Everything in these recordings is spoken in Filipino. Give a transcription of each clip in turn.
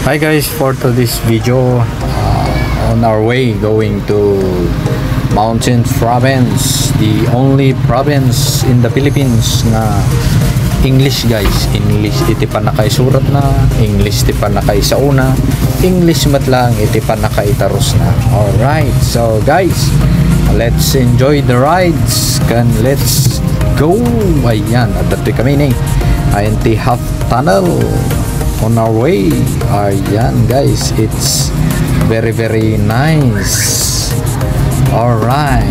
Hi guys, for today's video, on our way going to Mountain Province, the only province in the Philippines na English guys. English iti pa nakaisurat na, English iti pa nakaisauna, English mat lang iti pa nakaitaros na. Alright, so guys, let's enjoy the rides and let's go. Ayan, at dati kami ni INT Half Tunnel on our way. Ayan guys, it's very nice. Alright,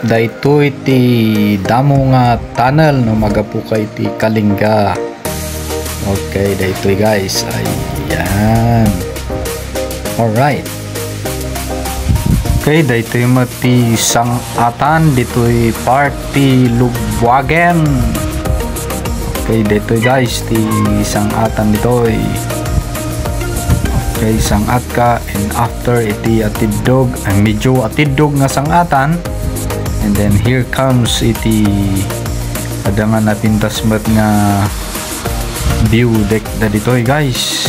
dayto iti damo nga tunnel no magapuka iti Kalinga. Okay, dayto guys. Ayan. Alright. Okay, dayto yung mati sangatan dito'y party Lubwagen. Okay, dayto guys ti sangatan dito'y. Okay, sangat ka and after iti atidog, medyo atidog nga sangatan. And then here comes iti adangan natin tasmat nga view deck da ditoy guys.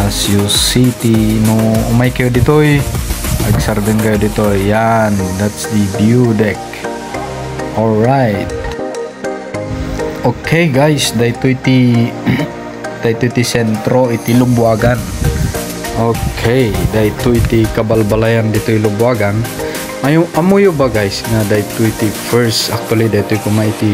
As you see ti no umay kayo ditoy, agsarden kayo ditoy. Yan, that's the view deck. Alright. Okay guys, dayto iti sentro iti Lubwagan. Okay, dayto iti kabalbalayan ditoy Lubwagan. Amuyo ba guys nga dayto iti first, actually dayto kumay iti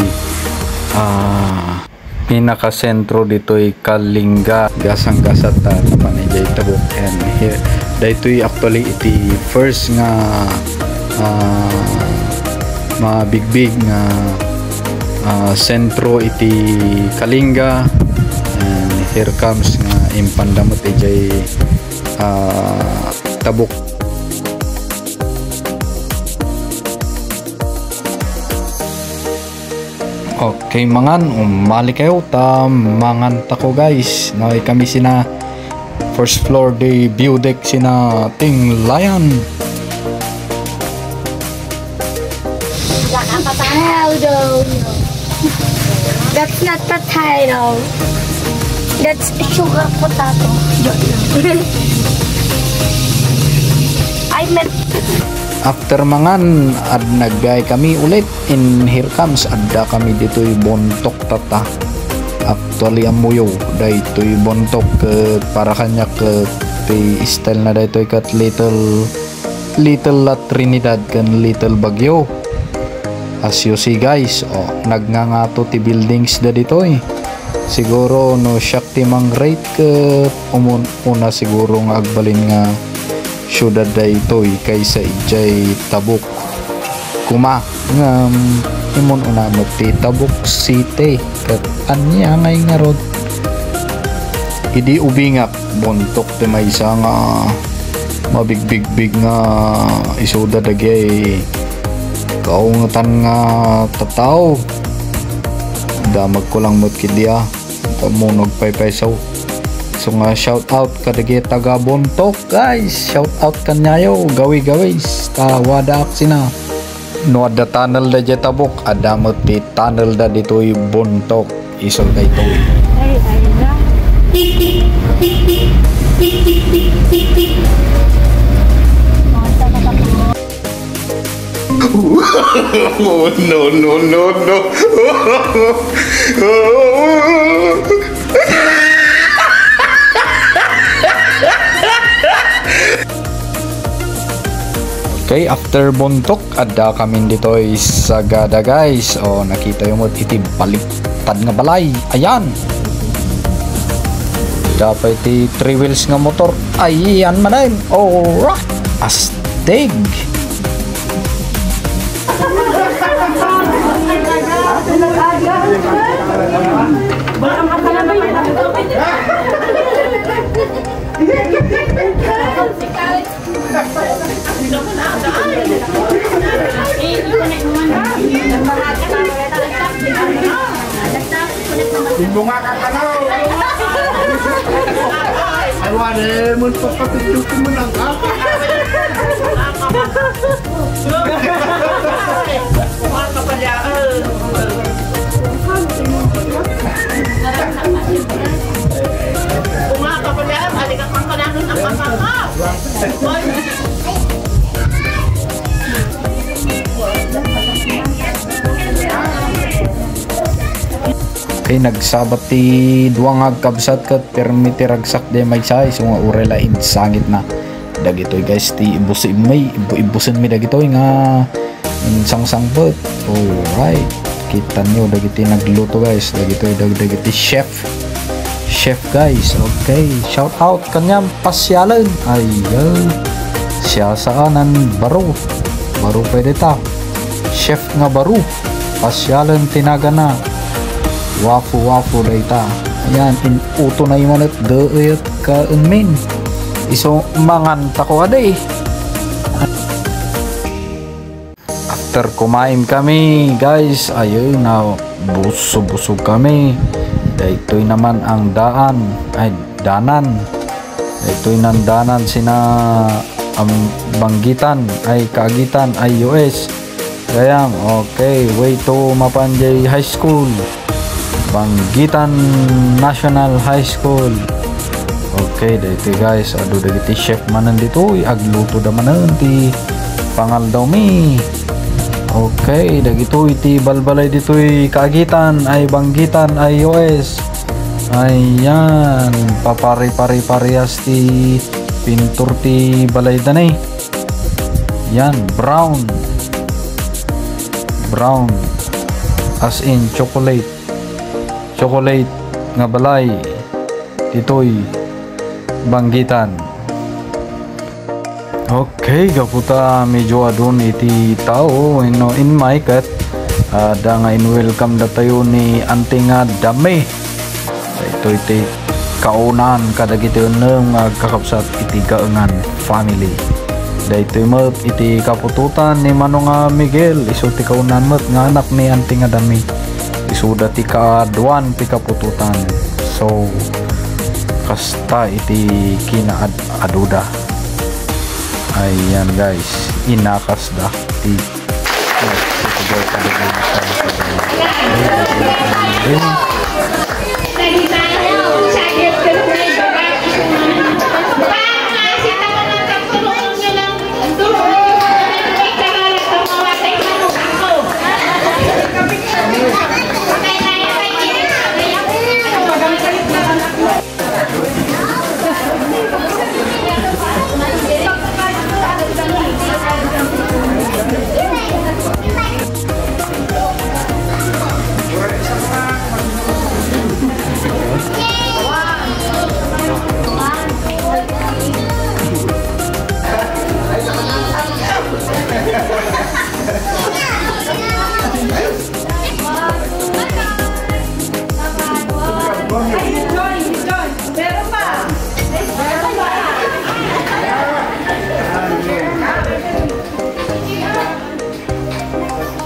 pinaka-sentro dito'y Kalinga, gasang-gasat naman ni Jay Tabuk. And here dayto'y actually iti first nga mabigbig nga sentro iti Kalinga. And here comes nga impandamot iti Tabuk. Okay, mangan umali kayo ta mangan tako guys. No, kami sina first floor the view deck sina Ting Lion. That's not potato. That's sugar potato. I meant After mangan ad naggay kami ulit in here comes adda kami dito'y bontok tata. Actually amuyo dayto'y bontok para kanya ti style na dayto'y kat little La Trinidad kan little Baguio. As you see guys, nagngangato ti buildings da dito'y. Siguro no shock ti mang rate una siguro nga agbalin nga syudad daytoy kaysa ijay Tabuk. Kuma imon unamot ti Tabuk City kat anya ngay nga rod idi ubingak bontok ti maysa nga mabigbig nga isuda dagay kaungatan nga tataw damag ko lang mot kidia pamunog paypaysaw. So nga shout out kadagi taga Bontok guys, shout out kanyayo gawi wada aksina no ada tunnel da Jay Tabuk, ada mati tunnel da dito'y Bontok isol dayto. No. Okay, after Bontok adda kami dito'y Sagada guys. Nakita yung iti baliktad nga balay. Ayan, dapat iti 3 wheels nga motor. Ayan manan. Alright, astig. Bunga ka ka Wala mo papapitukin mo lang ako. Kuha ka pa niya. Kuha ka pa niya. Halika kang kananon ang pangaka. Kay nagsabat ti duwang agkabsat kat permiti ragsak de may size nga urela insangit na dagitoy guys ti ibusin may ibusin mi dagitoy nga insang-sangbot. Alright, kita nyo dagiti nagluto guys, dagitoy dagiti chef guys. Okay, shout out kanyang pasyalan. Ayun, siya saanan baro pwede ta chef nga baro pasyalan tinaga na wafu data. Ayan, inuto na yung manat daet ka unmin. Iso mangan tako aday. After kumain kami guys, ayun na busog kami. Daytoy naman ang danan. Daytoy nang danan sina Banggitan ay Kagitan ay US. Kayang okay, way to Mapanjay High School. Banggitan National High School. Okay, dito guys, ado dagiti chef manan dito, agluto da manan ti pangal daw mi. Okay, dagito iti balbalay dito Kagitan ay Banggitan ay US. Ayan, parehas ti pintur ti balay danay. Yan, brown as in chocolate nga balay ditoy Banggitan. Okay, gaputa medyo adun iti tao in my cut da nga in welcome da tayo ni Auntie nga Dami. Ito iti kaunan kadagiti nga kakapsat iti gaengan family. Daytoy met iti kapututan ni Manong Miguel, iso ti kaunan met nga anak ni Auntie nga Dami. Isuda ti kaadwan ti kapututan. So kasta iti kinaad-aduda. Ayan guys, inakas da ti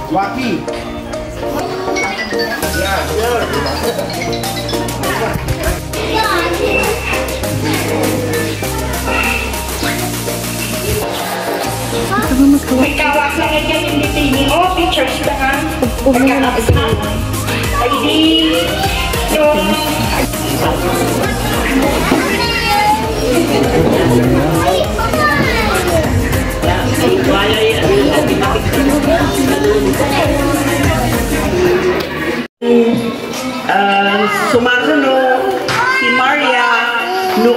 Waki. Ikawas lang yan yung tini. Oh, pictures na nga. Pagkatapos na. Ay di. Yung... Sumaruno si Maria no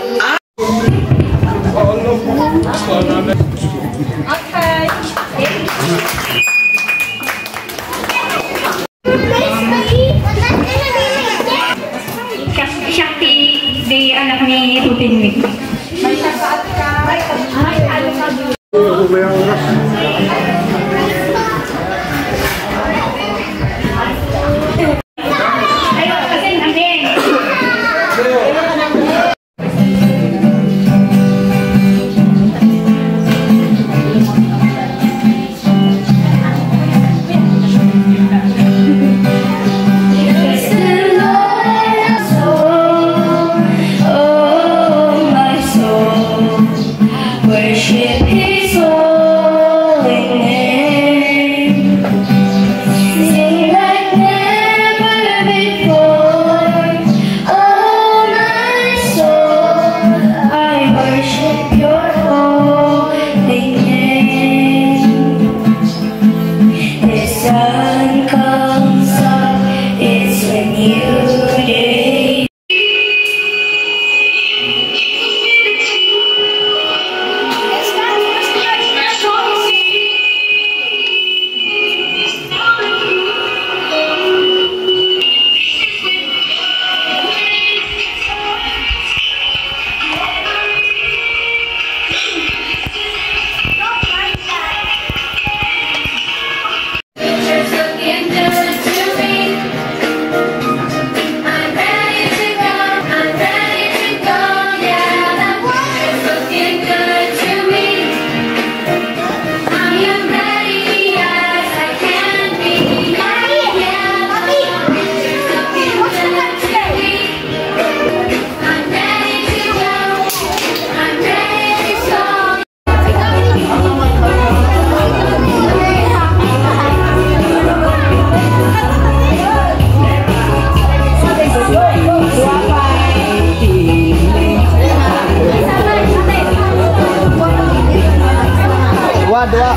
Okay. Shakti di anak ni Tutin ni. May saat ka. Ay, ano ka dito? My Dua.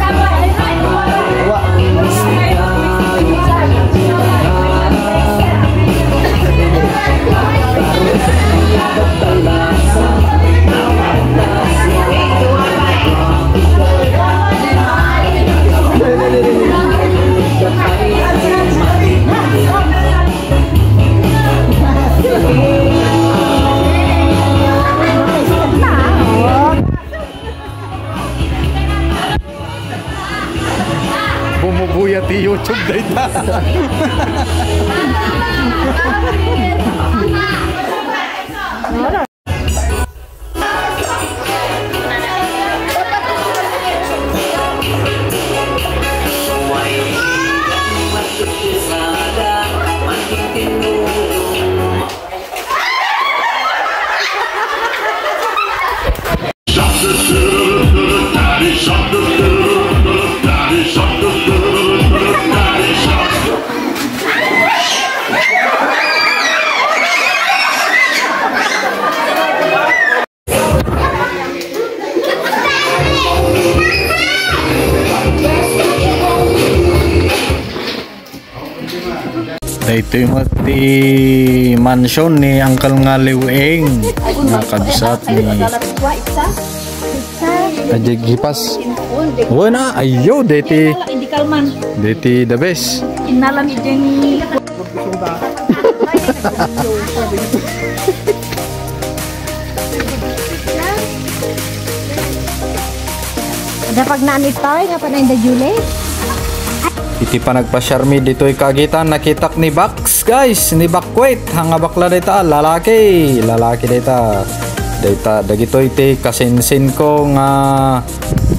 Bumubuyat di YouTube data. Ito yung mati mansion ni Uncle nga Liwing nga kabsat ni Ajay Gipas. Wala ayo deti the best. Inalam ijeng Ada pag naanitoy nga pa na inda Julie. Iti pa nagpasyarmi dito'y kagitan nakitak ni Bax guys, ni Bakwait hanga bakla dita lalaki dita dagito iti kasinsin ko nga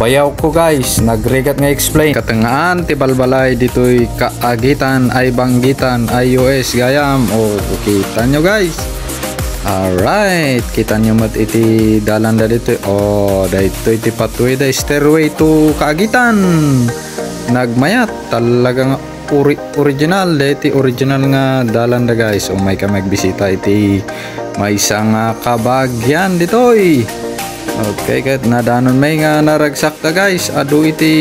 bayaw ko guys, nagregat nga explain katengaan ti balbalay dito'y kaagitan ay banggitan iOS gayam o kita nyo guys. Alright, kita nyo mat iti dalan da dito dito iti pathway da stairway to kaagitan nagmayat talagang original deti original nga dalan da guys. O may ka magbisita iti may isang kabagyan ditoy. Okay, kat nadanon may nga naragsak da guys. Adu iti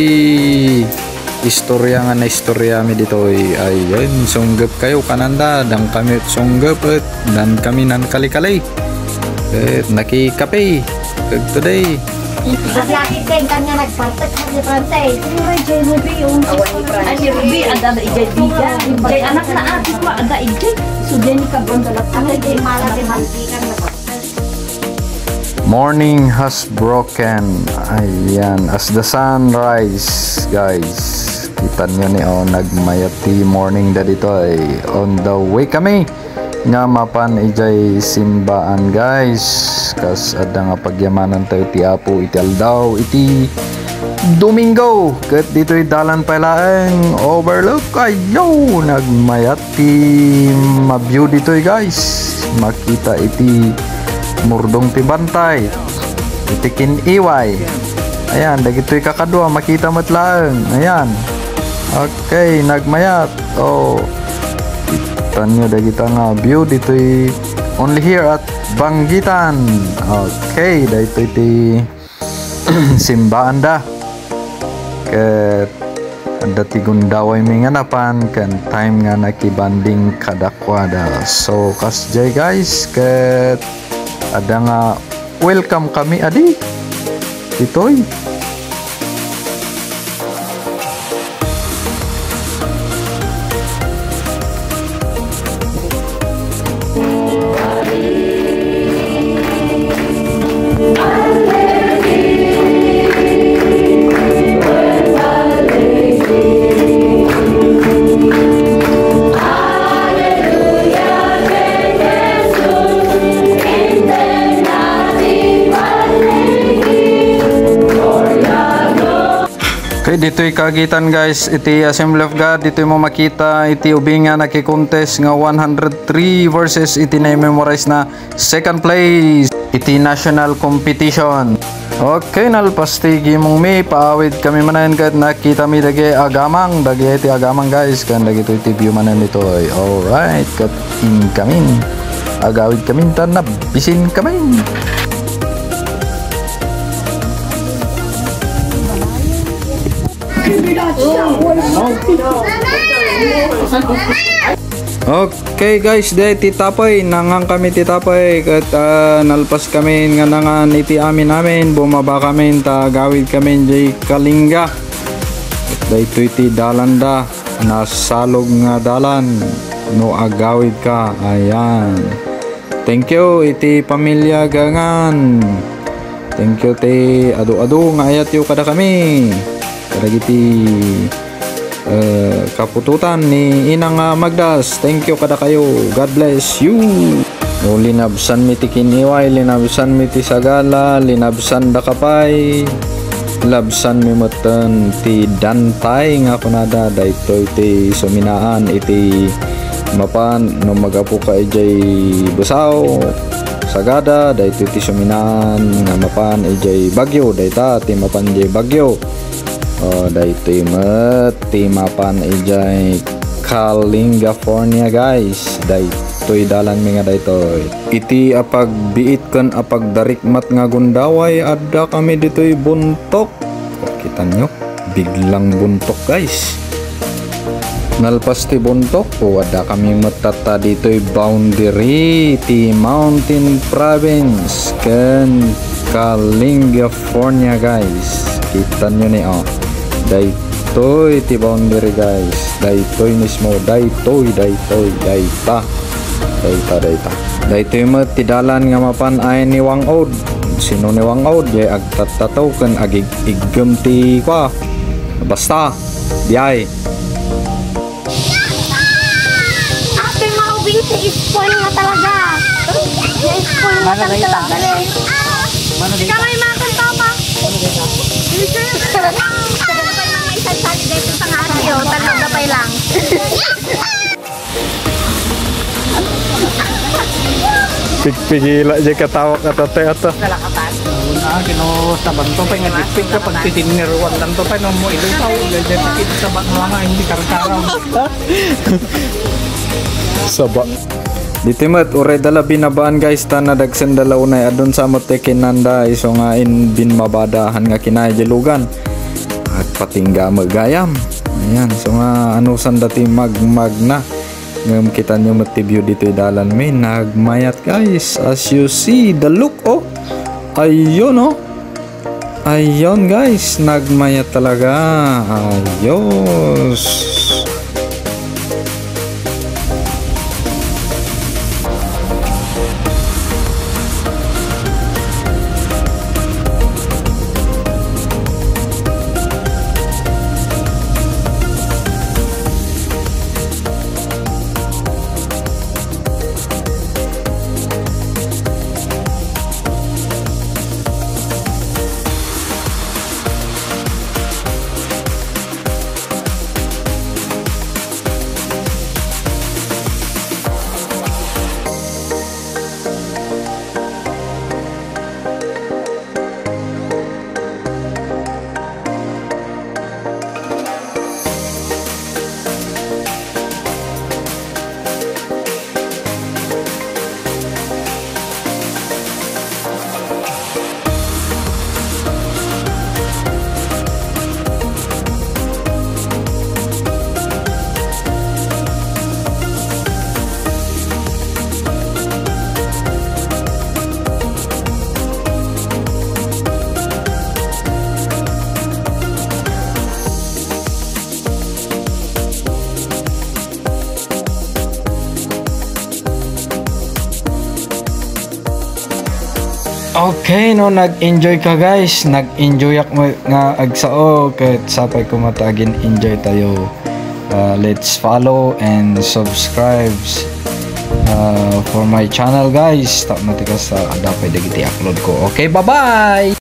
istorya nga na istorya mi ditoy. Ayun, sunggap kayo kananda dang kami sunggap at dan kami nan kali-kali at nakikape kag today. Laki din kanya nagpartek sa Francais. Jay Ruby yung Ay, Ruby, ada ijay biga. Jay anak na ati ko, ada ijay. So, Jenny kabron dalat. ano jay malaki mantikan na Morning has broken. Ayan, as the sun rise guys. Kita nyo ni nagmayati morning da dito ay on the way kami nga mapan ijay simbaan guys, kas ada nga pagyamanan tayo ti Apo iti aldaw iti Domingo ket dito'y dalan palaeng overlook ayo nagmayat ti mabview dito'y guys, makita iti murdong ti bantay iti kiniway. Ayan dagito'y kakadua makita matlaeng. Ayan, okay, nagmayat tanyo dagita nga view dito'y only here at Banggitan. Okay, dito iti simbaan da ket dati gundaway mi nga napan ken time nga nakibanding kadakwada. So kasjay guys ket ada nga welcome kami adi dito'y dito'y kagitan guys iti Assembly of God. Dito'y mo makita iti ubing nga nakikontest nga 103 versus iti na-memorize na second place iti national competition. Okay, nalpastigi mong may paawid kami manan kat nakita mi dagi agamang dagi iti agamang guys kan dagi ito iti view manan ito ay alright kat in kamin agawid kami tanap bisin kami. Okay guys, day titapoy nangang kami titapoy kat nalpas kami nga nangan iti amin bumaba kami ta gawid kami jay Kalinga. Daytoy ti dalanda nasalog nga dalan no agawid ka. Ayan. Thank you iti pamilya gangan. Thank you ti adu-adu nga ayat yu kada kami. Kadagiti kapututan ni Inang Magdas. Thank you kada kayo. God bless you. O linabsan mi ti kiniway, linabsan mi ti sagala, linabsan da kapay, labsan mi matan ti dantay nga kunada daytoy ti suminaan iti mapan no magapu ka ijay busaw sagada daytoy ti suminaan nga mapan ijay bagyo dayta ti mapan ijay bagyo. Daytoy met ti mapan ijay Kalinga California guys. Daytoy dalan mi nga daytoy iti apag biit ken apag darikmat nga gundaway adda kami ditoy buntok. Kita nyo biglang buntok guys. Nalpas ti buntok o adda kami matata ditoy boundary ti Mountain Province ken Kalinga California guys. Kita nyo ni daytoy ti boundary guys. Daytoy mismo daytoy dayta daytoy met ti dalan nga mapan ay ni Wangod. Sino ni Wangod jay agtatataw ken agigem ti kwa basta diay Ate maubing si spoil nga talaga. Spoil nga talaga. Ikaw ay makanta pa. Sali dito sa radio, tanong na pay lang. pigpigila jay katawa katatay ato. Kino sa banto pa nga dipig ka pag titinirwan lang to pa no mo ilusaw ganyan kita sa banto nga hindi karkaraw. Saba dito mat ure dala binabaan guys ta nadagsen dala unay adon sa mote kinanda iso nga in bin mabadahan nga kinay jelugan at patingga magayam. Ayan so nga anusan dati magna ngam kita nyo matibyo dito dalan may nagmayat guys as you see the look ayun ayun guys nagmayat talaga ayos. Okay no nag-enjoy ka guys, nag-enjoy ako nga agsao ket sapay ko matagin enjoy tayo. Let's follow and subscribe for my channel guys. Tap na tika sa dapat dagiti upload ko. Okay, bye bye.